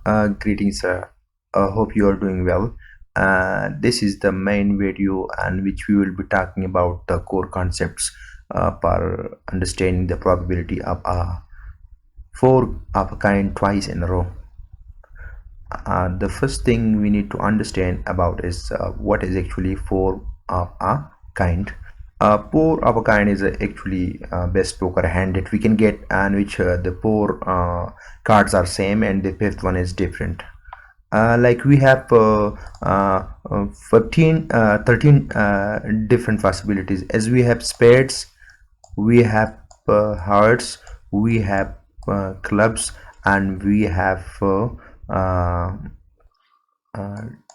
Greetings, sir. Hope you are doing well. This is the main video on which we will be talking about the core concepts for understanding the probability of four of a kind twice in a row. The first thing we need to understand about is what is actually four of a kind. Four of a kind is actually best poker hand that we can get, and which the four cards are same and the fifth one is different. Like we have 13 different possibilities, as we have spades, we have hearts, we have clubs, and we have uh,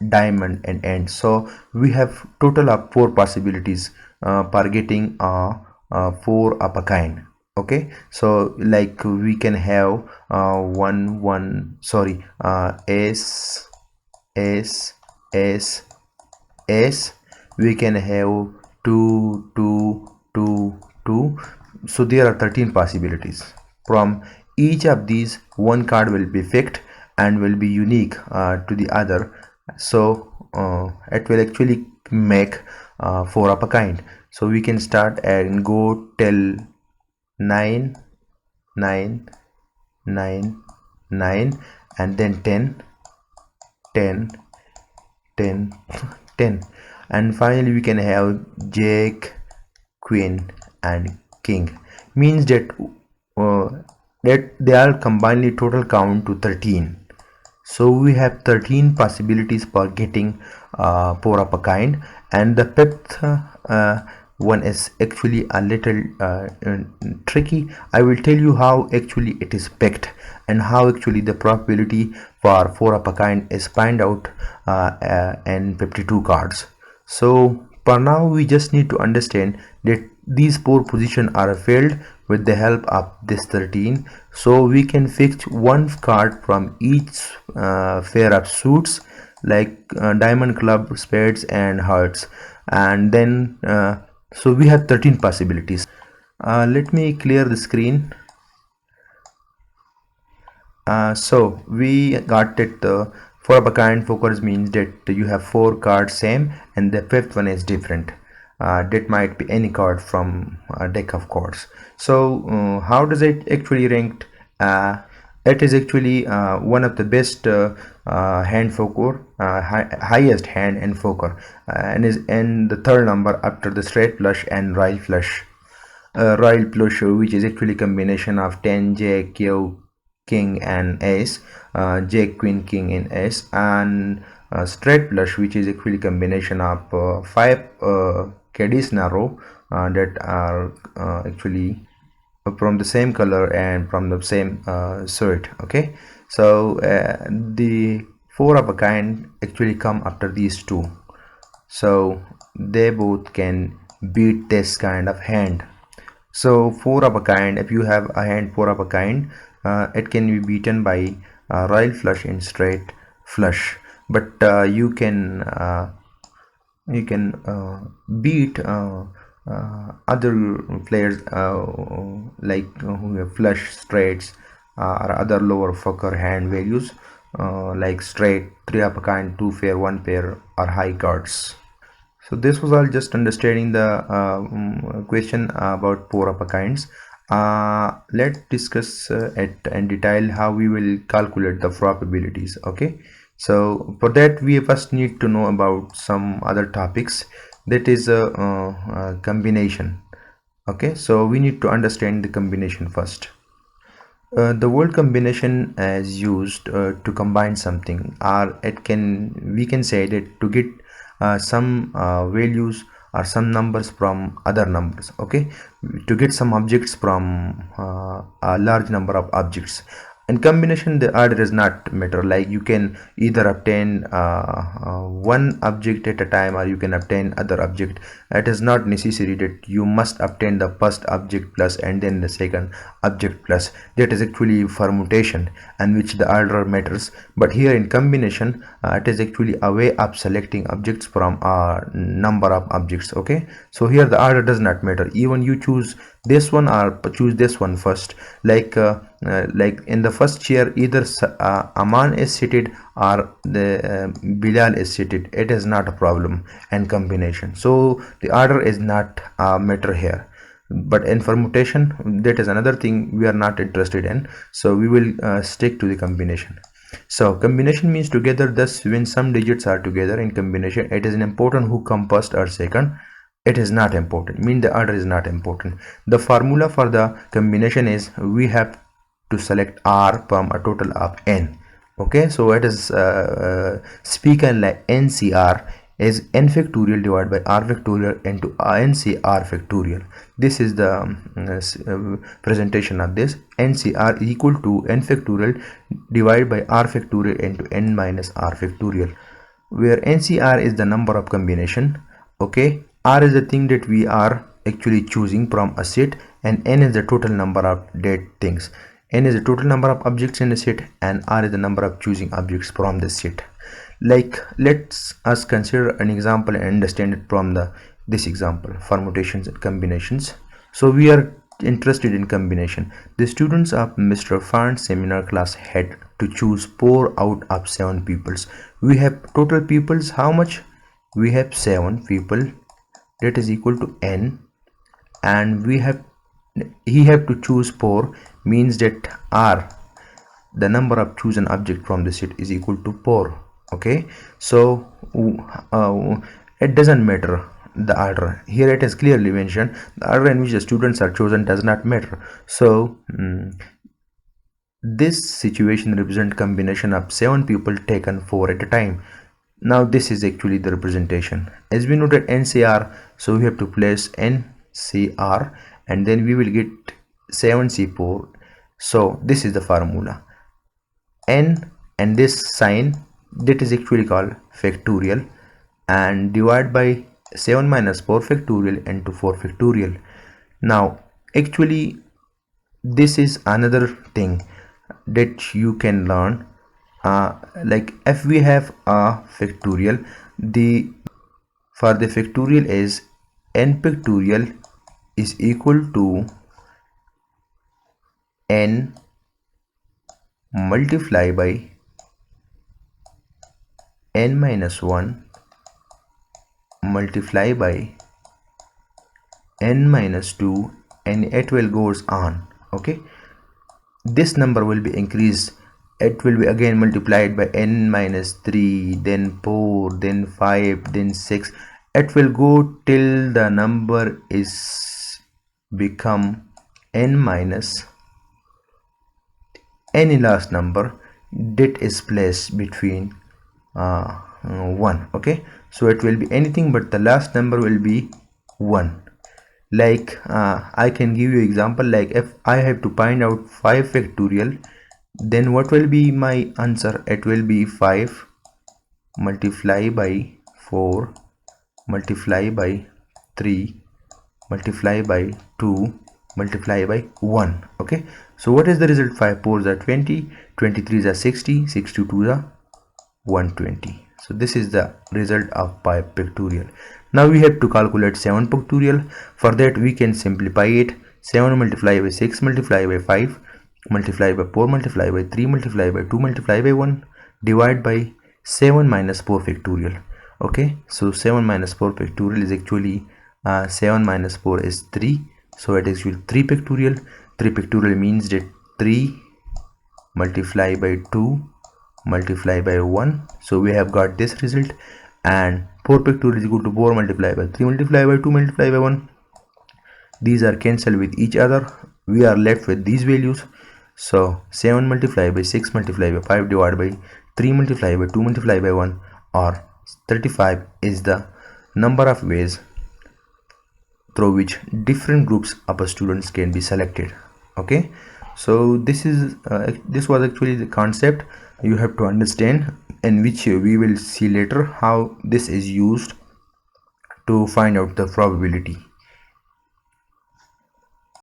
diamond and end. So we have total of four possibilities for getting four of a kind. Okay, so like we can have S S S S. We can have 2 2 2 2. So there are 13 possibilities. From each of these, one card will be picked and will be unique to the other. So it will actually make four of a kind. So we can start and go till 9 9 9 9, and then 10 10 10 10, and finally we can have jack, queen, and king. Means that they are combinedly total count to 13. So we have 13 possibilities for getting four of a kind, and the fifth one is actually a little tricky. I will tell you how actually it is picked and how actually the probability for four of a kind is find out in 52 cards. So for now we just need to understand that these four positions are filled with the help of this 13. So we can fix one card from each pair of suits, like diamond, club, spades, and hearts, and then so we have 13 possibilities. Let me clear the screen. So we got it. Four of a kind focus means that you have four cards same and the fifth one is different. That might be any card from a deck of cards. So how does it actually ranked? It is actually one of the best hand poker, highest hand and poker, and is in the third number after the straight flush and royal flush. Royal flush, which is actually combination of 10 jack, king, and ace, jack, queen, king, and ace, and straight flush, which is actually combination of 5 caddies in a row that are actually from the same color and from the same suit. Okay, so the four of a kind actually come after these two, so they both can beat this kind of hand. So four of a kind, if you have a hand four of a kind, it can be beaten by royal flush in straight flush, but you can beat other players like who have flush straights or other lower fucker hand values like straight, three of a kind, two pair, one pair, or high cards. So this was all just understanding the question about four of a kinds. Let's discuss it in detail how we will calculate the probabilities. Okay, so for that we first need to know about some other topics, that is a combination. Okay, so we need to understand the combination first. The word combination is used to combine something, or it can we can say that to get some values or some numbers from other numbers. Okay, to get some objects from a large number of objects. In combination, the order does not matter, like you can either obtain one object at a time or you can obtain other object. It is not necessary that you must obtain the first object plus and then the second object plus. That is actually permutation, and which the order matters. But here in combination, it is actually a way of selecting objects from a number of objects. Okay, so here the order does not matter. Even you choose this one or choose this one first. Like in the first chair, either Aman is seated or the Bilal is seated. It is not a problem and combination, so the order is not a matter here. But in permutation, that is another thing we are not interested in, so we will stick to the combination. So combination means together, thus when some digits are together in combination, it is important who come first or second. It is not important, mean the order is not important. The formula for the combination is we have to select R from a total of n. Okay, so it is speaking like NCR is n factorial divided by r factorial into NCR factorial. This is the presentation of this. NCR is equal to n factorial divided by r factorial into n minus r factorial, where NCR is the number of combination. Okay, R is the thing that we are actually choosing from a set, and n is the total number of dead things. N is the total number of objects in a set, and R is the number of choosing objects from the set. Like, let's us consider an example and understand it from this example, permutations and combinations. So we are interested in combination. The students of Mr. Farn's seminar class had to choose 4 out of 7 peoples. We have total peoples, how much? We have 7 people, that is equal to n, and he have to choose 4, means that R, the number of chosen object from the set, is equal to 4. Okay, so it doesn't matter the order here. It is clearly mentioned the order in which the students are chosen does not matter. So this situation represents combination of 7 people taken 4 at a time. Now this is actually the representation. As we know that NCR, so we have to place NCR and then we will get 7C4. So this is the formula. N and this sign, that is actually called factorial, and divide by 7 minus 4 factorial into 4 factorial. Now actually this is another thing that you can learn. Like if we have a factorial, for the factorial is n factorial is equal to n multiply by n minus 1 multiply by n minus 2, and it will goes on. Okay, this number will be increased. It will be again multiplied by n minus 3, then 4, then 5, then 6. It will go till the number is become n minus any last number that is placed between 1. Okay, so it will be anything but the last number will be 1. Like I can give you example, like if I have to find out 5 factorial, then what will be my answer? It will be 5 multiply by 4 multiply by 3 multiply by 2 multiply by 1. Okay, so what is the result? 5 4s are 20, 23s are 60, 62s are 120. So this is the result of 5 factorial. Now we have to calculate 7 factorial. For that we can simplify it. 7 multiplied by 6 multiplied by 5 multiplied by 4 multiplied by 3 multiplied by 2 multiplied by 1 divide by 7 minus 4 factorial. Okay, so 7 minus 4 factorial is actually 7 minus 4 is 3, so it is actually 3 factorial. 3 factorial means that 3 multiplied by 2 multiply by 1, so we have got this result. And 4 factorial is equal to 4 multiplied by 3 multiplied by 2 multiplied by 1. These are cancelled with each other, we are left with these values. So 7 multiplied by 6 multiplied by 5 divided by 3 multiplied by 2 multiplied by 1, or 35 is the number of ways through which different groups of students can be selected. Okay, so this was actually the concept you have to understand, in which we will see later how this is used to find out the probability.